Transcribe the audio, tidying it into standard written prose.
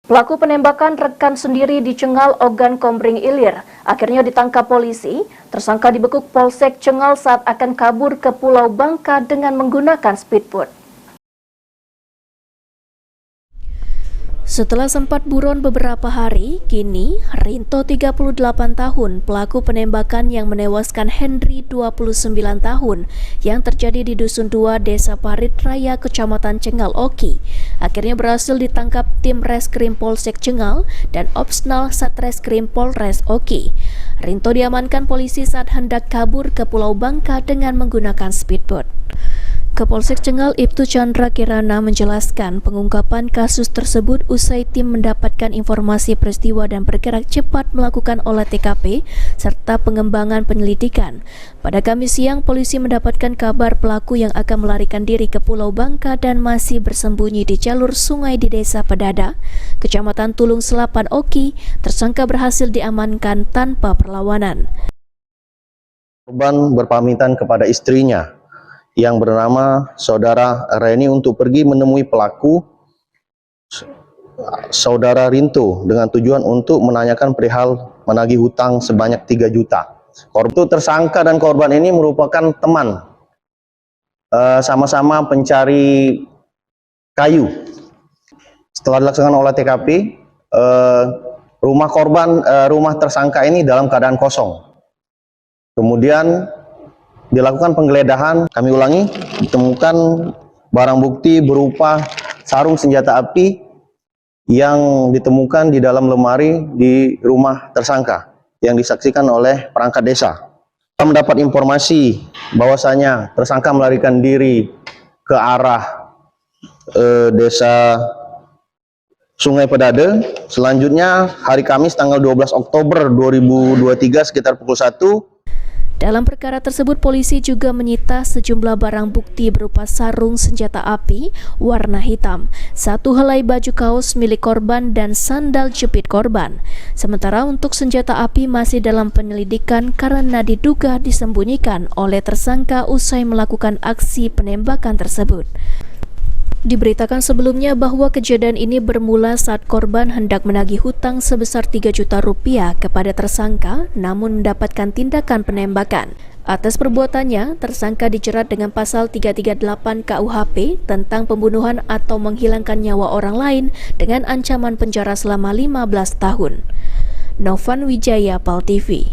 Pelaku penembakan rekan sendiri di Cengal, Ogan Kombring Ilir akhirnya ditangkap polisi. Tersangka dibekuk Polsek Cengal saat akan kabur ke Pulau Bangka dengan menggunakan speedboat. Setelah sempat buron beberapa hari, kini Rinto 38 tahun, pelaku penembakan yang menewaskan Henry 29 tahun yang terjadi di Dusun 2 Desa Parit Raya, Kecamatan Cengal Oki, akhirnya berhasil ditangkap tim Reskrim Polsek Cengal dan Opsnal Satreskrim Polres Oki. Rinto diamankan polisi saat hendak kabur ke Pulau Bangka dengan menggunakan speedboat. Kapolsek Cengal Ibtu Chandra Kirana menjelaskan pengungkapan kasus tersebut usai tim mendapatkan informasi peristiwa dan bergerak cepat melakukan olah TKP serta pengembangan penyelidikan. Pada Kamis siang, polisi mendapatkan kabar pelaku yang akan melarikan diri ke Pulau Bangka dan masih bersembunyi di jalur sungai di Desa Pedada, Kecamatan Tulung Selapan Oki. Tersangka berhasil diamankan tanpa perlawanan. Korban berpamitan kepada istrinya yang bernama Saudara Reni untuk pergi menemui pelaku Saudara Rinto dengan tujuan untuk menanyakan perihal menagih hutang sebanyak 3 juta. Korban itu tersangka dan korban ini merupakan teman, sama-sama pencari kayu. Setelah dilaksanakan olah TKP, rumah tersangka ini dalam keadaan kosong. Kemudian dilakukan penggeledahan, kami ulangi, ditemukan barang bukti berupa sarung senjata api yang ditemukan di dalam lemari di rumah tersangka yang disaksikan oleh perangkat desa. Kita mendapat informasi bahwasanya tersangka melarikan diri ke arah desa Sungai Pedada. Selanjutnya hari Kamis tanggal 12 Oktober 2023 sekitar pukul 1. Dalam perkara tersebut, polisi juga menyita sejumlah barang bukti berupa sarung senjata api warna hitam, 1 helai baju kaos milik korban, dan sandal jepit korban. Sementara untuk senjata api masih dalam penyelidikan karena diduga disembunyikan oleh tersangka usai melakukan aksi penembakan tersebut. Diberitakan sebelumnya bahwa kejadian ini bermula saat korban hendak menagih hutang sebesar 3 juta rupiah kepada tersangka namun mendapatkan tindakan penembakan. Atas perbuatannya, tersangka dijerat dengan pasal 338 KUHP tentang pembunuhan atau menghilangkan nyawa orang lain dengan ancaman penjara selama 15 tahun. Novan Wijaya, PAL TV.